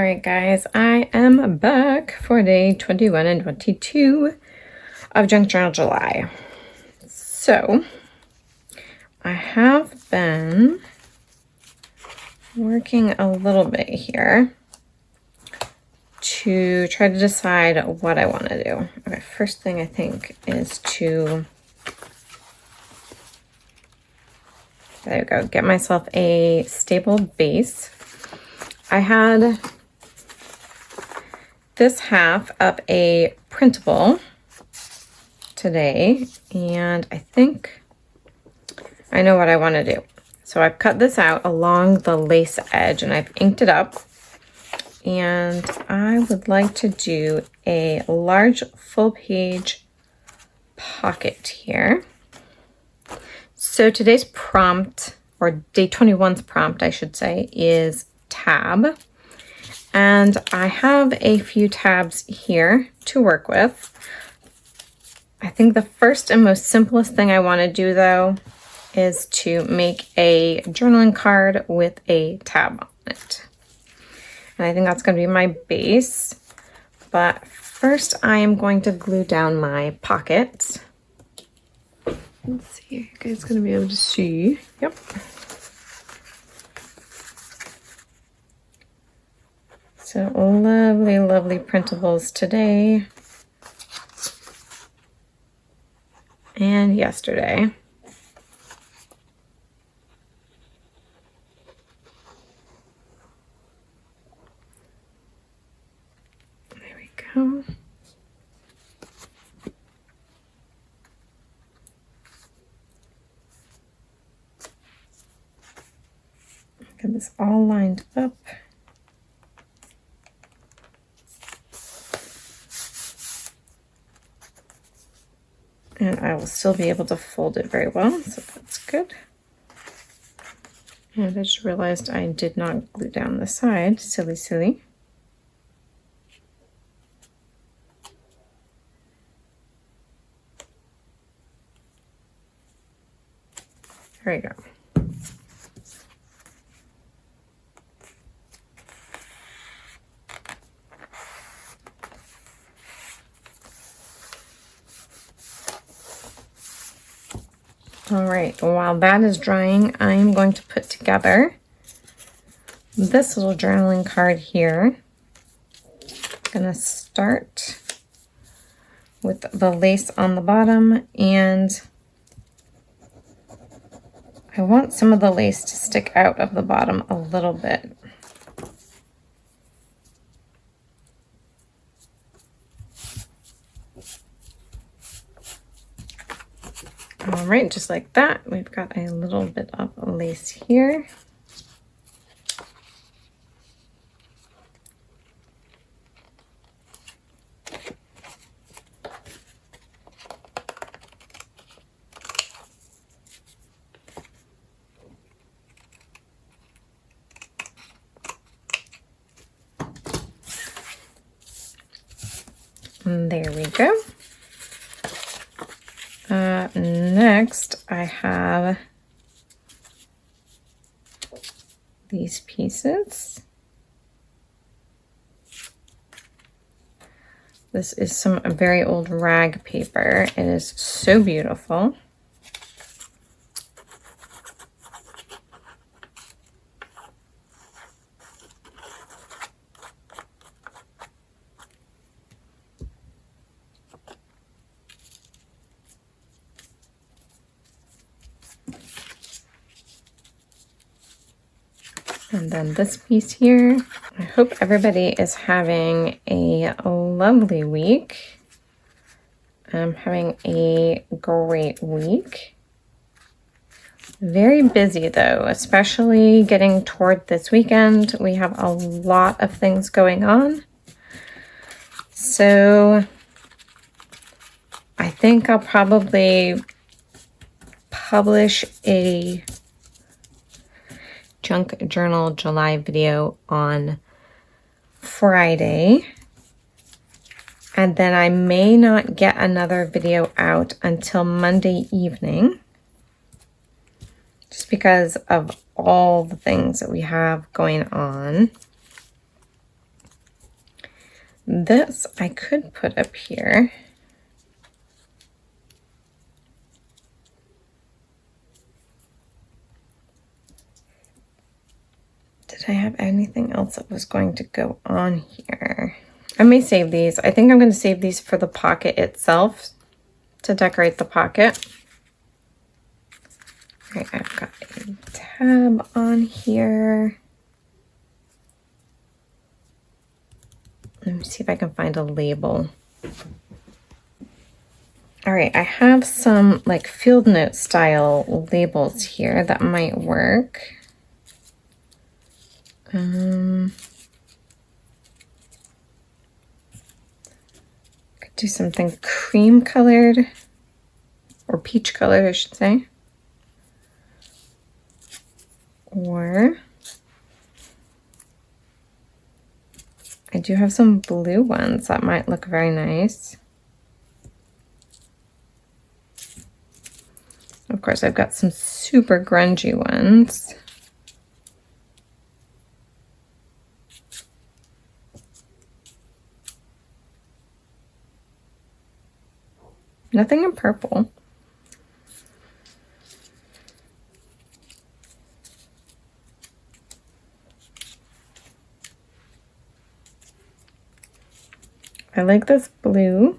Alright guys, I am back for day 21 and 22 of Junk Journal July. So, I have been working a little bit here to try to decide what I want to do. Okay, first thing I think is to, there we go, get myself a stable base. I had this half of a printable today, and I think I know what I want to do. So I've cut this out along the lace edge and I've inked it up, and I would like to do a large full page pocket here. So today's prompt, or day 21's prompt I should say, is tab. And I have a few tabs here to work with. I think the first and most simplest thing I want to do though is to make a journaling card with a tab on it. And I think that's going to be my base. But first I am going to glue down my pockets. Let's see, you guys are going to be able to see. Yep. So lovely, lovely printables today and yesterday. There we go. Get this all lined up. And I will still be able to fold it very well, so that's good. And I just realized I did not glue down the side. Silly, silly. There we go. All right, while that is drying, I'm going to put together this little journaling card here. I'm gonna start with the lace on the bottom, and I want some of the lace to stick out of the bottom a little bit. All right, just like that, we've got a little bit of lace here. And there we go. Next, I have these pieces. This is some very old rag paper. It is so beautiful. And then this piece here. I hope everybody is having a lovely week. I'm having a great week. Very busy though, especially getting toward this weekend. We have a lot of things going on. So I think I'll probably publish a Junk Journal July video on Friday, and then I may not get another video out until Monday evening, just because of all the things that we have going on. this I could put up here. Did I have anything else that was going to go on here? I may save these. I think I'm going to save these for the pocket itself to decorate the pocket. All right, I've got a tab on here. Let me see if I can find a label. All right, I have some like field note style labels here that might work. Could do something cream colored or peach colored, I should say. Or I do have some blue ones that might look very nice. Of course, I've got some super grungy ones. Nothing in purple. I like this blue.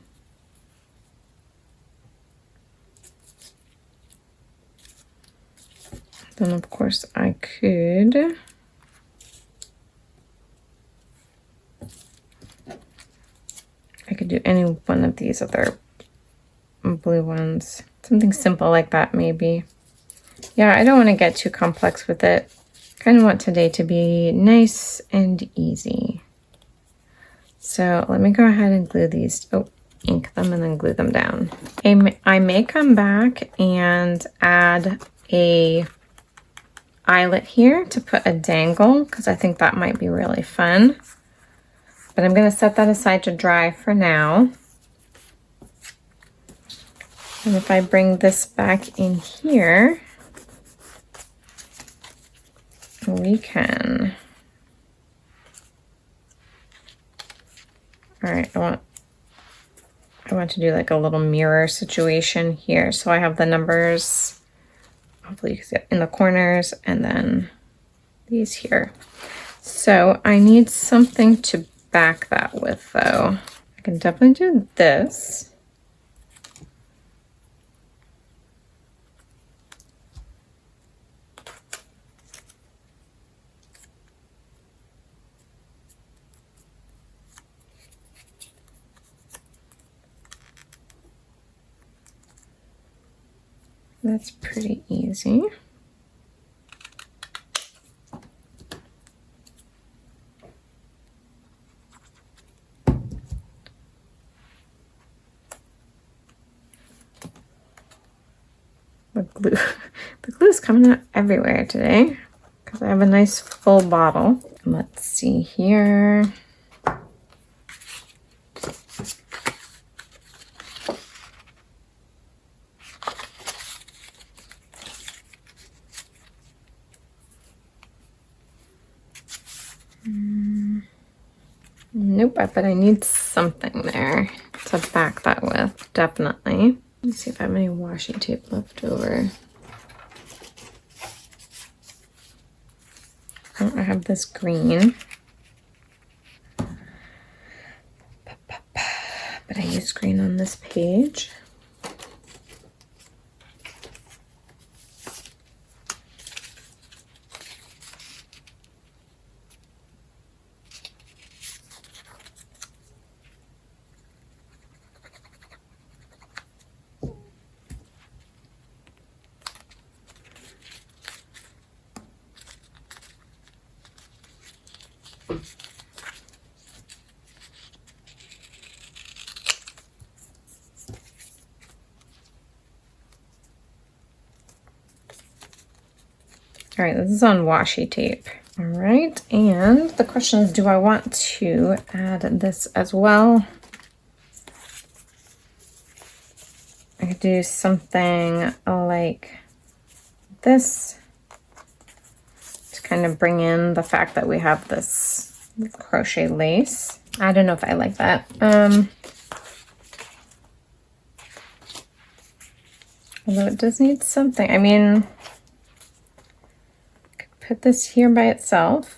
Then of course I could do any one of these other blue ones. Something simple like that maybe. Yeah, I don't want to get too complex with it. Kind of want today to be nice and easy. So let me go ahead and glue these. Oh, ink them and then glue them down. I may come back and add a eyelet here to put a dangle because I think that might be really fun. But I'm going to set that aside to dry for now. And if I bring this back in here, we can. All right, I want to do like a little mirror situation here. So I have the numbers, hopefully you can see it, in the corners, and then these here. So I need something to back that with though. I can definitely do this. That's pretty easy. The glue is coming out everywhere today because I have a nice full bottle. Let's see here. Nope, but I need something there to back that with, definitely. Let's see if I have any washi tape left over. Oh, I have this green. But I used green on this page. All right, this is on washi tape. All right, and the question is, do I want to add this as well? I could do something like this to kind of bring in the fact that we have this crochet lace. I don't know if I like that. Although it does need something. I mean, I could put this here by itself.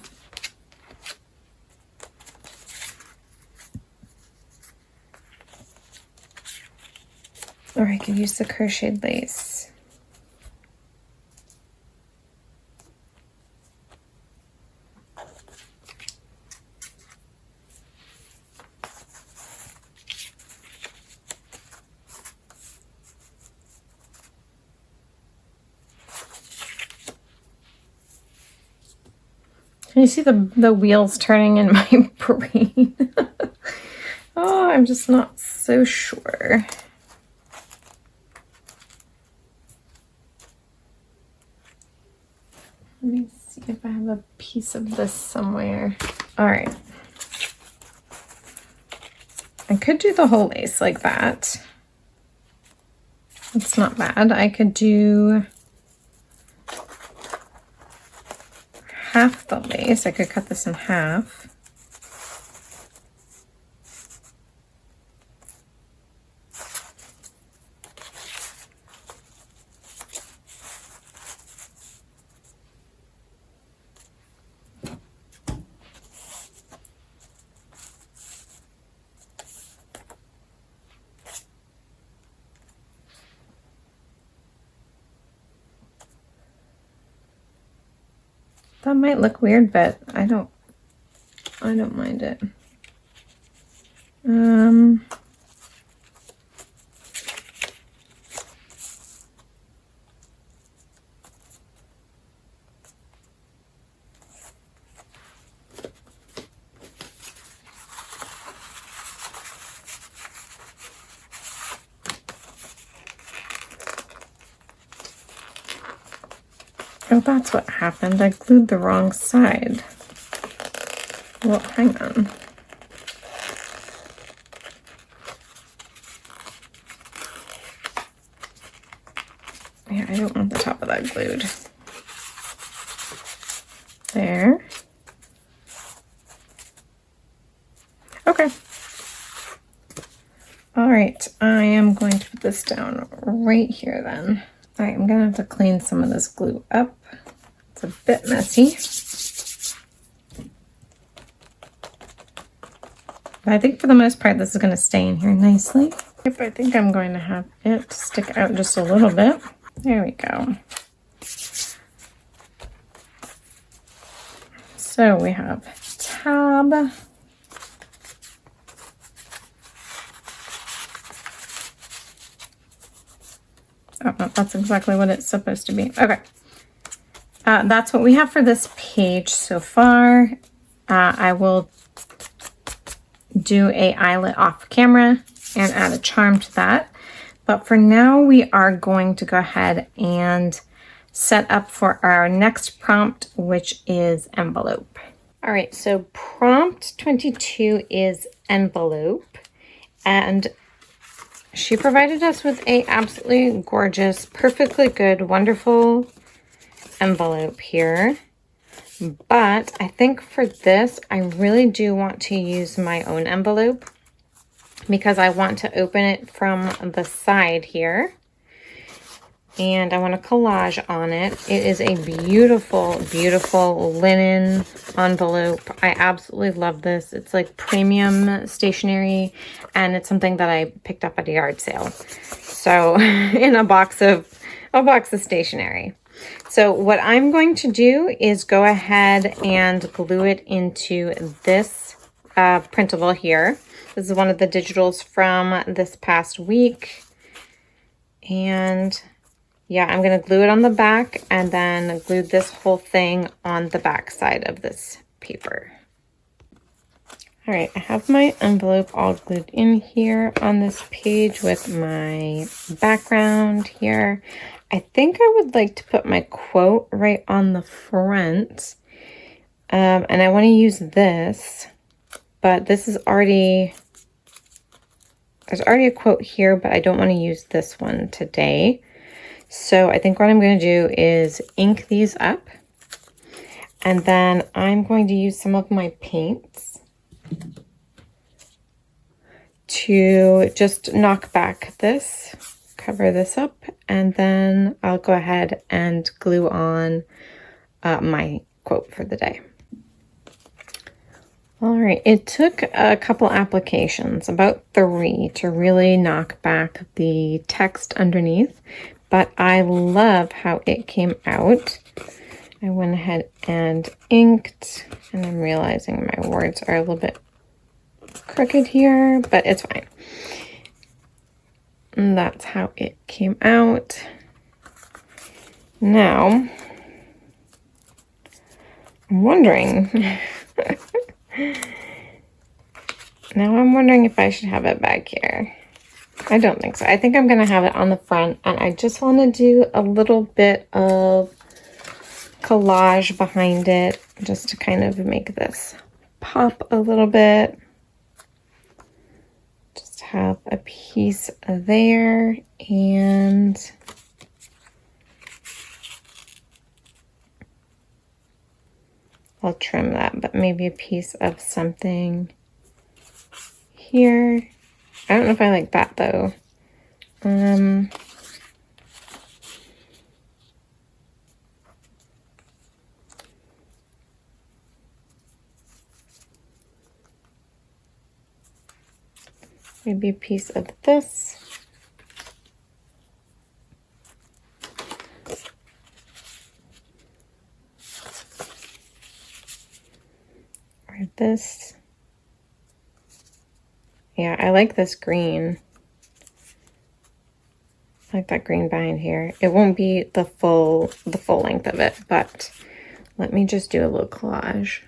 Or I could use the crocheted lace. Can you see the wheels turning in my brain? Oh, I'm just not so sure. Let me see if I have a piece of this somewhere. All right. I could do the whole lace like that. It's not bad. I could do half the lace. I could cut this in half. That might look weird, but I don't mind it. Oh, that's what happened. I glued the wrong side. Well, hang on. Yeah, I don't want the top of that glued. There. Okay. All right, I am going to put this down right here then. All right, I'm gonna have to clean some of this glue up. It's a bit messy. But I think for the most part, this is gonna stay in here nicely. Yep, I think I'm going to have it stick out just a little bit. There we go. So we have tab. Oh, no, that's exactly what it's supposed to be. Okay. That's what we have for this page so far. I will do a eyelet off camera and add a charm to that. But for now, we are going to go ahead and set up for our next prompt, which is envelope. All right, so prompt 22 is envelope. And she provided us with a absolutely gorgeous, perfectly good, wonderful envelope here. But I think for this, I really do want to use my own envelope because I want to open it from the side here. And I want a collage on it. It is a beautiful, beautiful linen envelope. I absolutely love this. It's like premium stationery, and it's something that I picked up at a yard sale. So in a box of stationery. So what I'm going to do is go ahead and glue it into this printable here. This is one of the digitals from this past week. And yeah, I'm going to glue it on the back and then glue this whole thing on the back side of this paper. All right, I have my envelope all glued in here on this page with my background here. I think I would like to put my quote right on the front. And I want to use this, but this is already, there's already a quote here, but I don't want to use this one today. So I think what I'm going to do is ink these up, and then I'm going to use some of my paints to just knock back this, cover this up, and then I'll go ahead and glue on my quote for the day. All right, it took a couple applications, about 3, to really knock back the text underneath, but I love how it came out. I went ahead and inked, and I'm realizing my words are a little bit crooked here, but it's fine. And that's how it came out. Now, I'm wondering, if I should have it back here. I don't think so. I think I'm going to have it on the front, and I just want to do a little bit of collage behind it just to kind of make this pop a little bit. Just have a piece there, and I'll trim that, but maybe a piece of something here. I don't know if I like that though. Maybe a piece of this. Or this. Yeah, I like this green. I like that green behind here. It won't be the full length of it, but let me just do a little collage.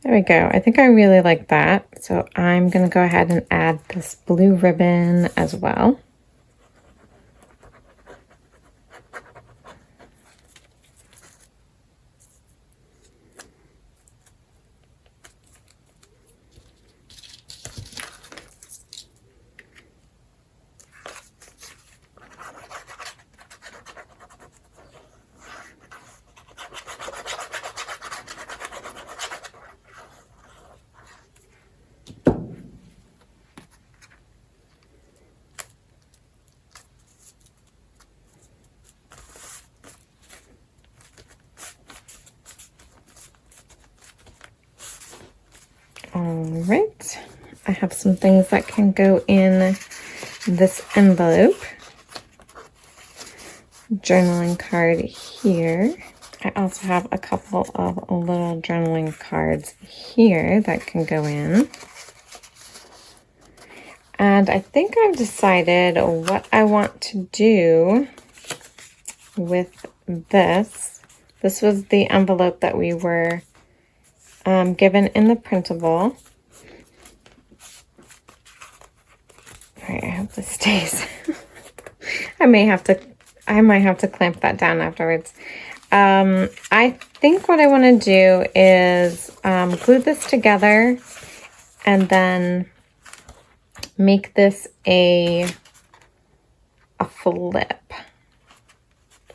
There we go. I think I really like that. So I'm going to go ahead and add this blue ribbon as well. All right, I have some things that can go in this envelope. Journaling card here. I also have a couple of little journaling cards here that can go in. And I think I've decided what I want to do with this. This was the envelope that we were given in the printable. All right, I hope this stays. I might have to clamp that down afterwards. I think what I want to do is glue this together and then make this a flip,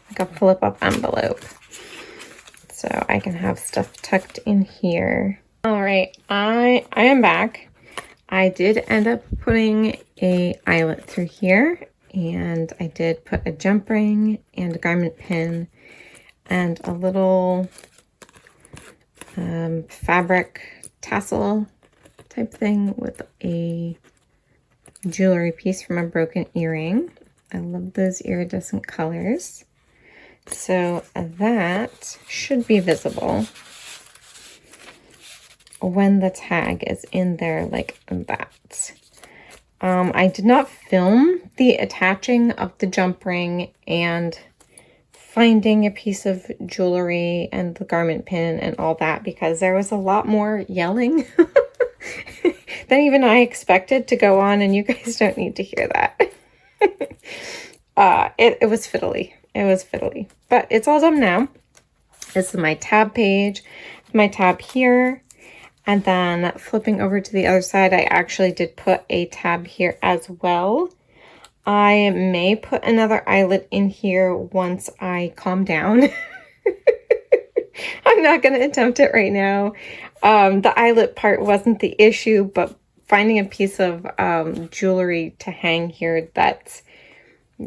like a flip up envelope. So I can have stuff tucked in here. All right, I am back. I did end up putting a eyelet through here, and I did put a jump ring and a garment pin and a little fabric tassel type thing with a jewelry piece from a broken earring. I love those iridescent colors. So that should be visible when the tag is in there like that. I did not film the attaching of the jump ring and finding a piece of jewelry and the garment pin and all that because there was a lot more yelling than even I expected to go on, and you guys don't need to hear that. It was fiddly. It was fiddly, but it's all done now. This is my tab page, my tab here, and then flipping over to the other side, I actually did put a tab here as well. I may put another eyelet in here once I calm down. I'm not going to attempt it right now. The eyelet part wasn't the issue, but finding a piece of jewelry to hang here that's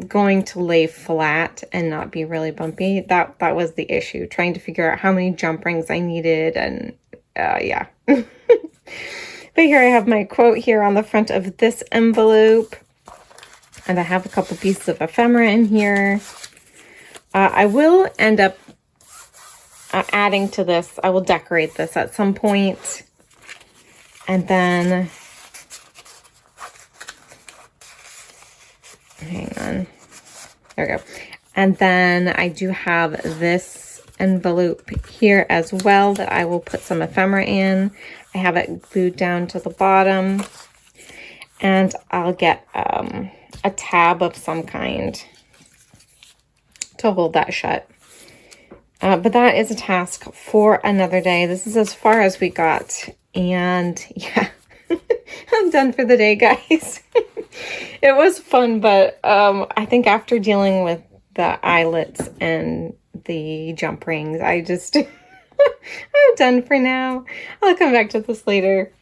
going to lay flat and not be really bumpy. That was the issue, trying to figure out how many jump rings I needed, and yeah. But here I have my quote here on the front of this envelope, and I have a couple pieces of ephemera in here. I will end up adding to this. I will decorate this at some point, and then hang on. There we go. And then I do have this envelope here as well that I will put some ephemera in. I have it glued down to the bottom. And I'll get a tab of some kind to hold that shut. But that is a task for another day. This is as far as we got. And yeah, I'm done for the day, guys. It was fun, but I think after dealing with the eyelets and the jump rings, I just, I'm done for now. I'll come back to this later.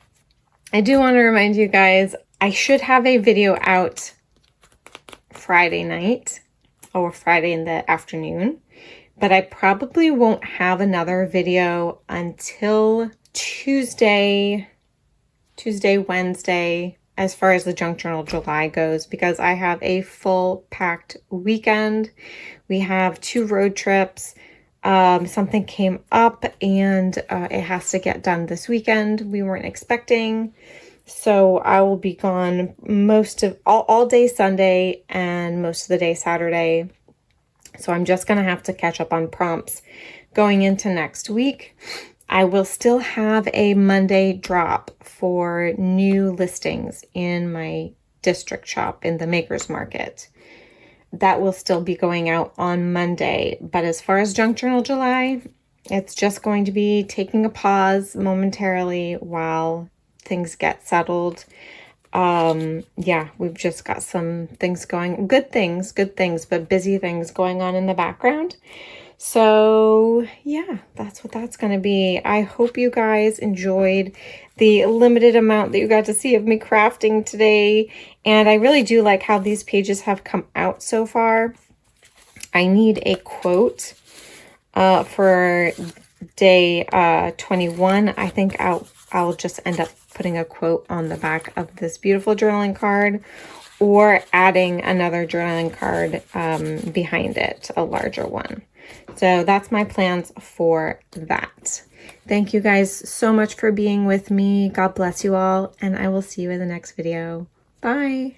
I do want to remind you guys, I should have a video out Friday night or Friday in the afternoon, but I probably won't have another video until Tuesday, Wednesday, as far as the Junk Journal July goes, because I have a full packed weekend. We have 2 road trips. Something came up and it has to get done this weekend. We weren't expecting. So I will be gone most of all day Sunday and most of the day Saturday. So I'm just going to have to catch up on prompts going into next week. I will still have a Monday drop for new listings in my district shop in the Makers Market. That will still be going out on Monday. But as far as Junk Journal July, it's just going to be taking a pause momentarily while things get settled. Yeah, we've just got some things going, good things, but busy things going on in the background. So yeah, that's what that's going to be. I hope you guys enjoyed the limited amount that you got to see of me crafting today. And I really do like how these pages have come out so far. I need a quote for day 21. I think I'll just end up putting a quote on the back of this beautiful journaling card, or adding another journaling card behind it, a larger one. So that's my plans for that. Thank you guys so much for being with me. God bless you all, and I will see you in the next video. Bye.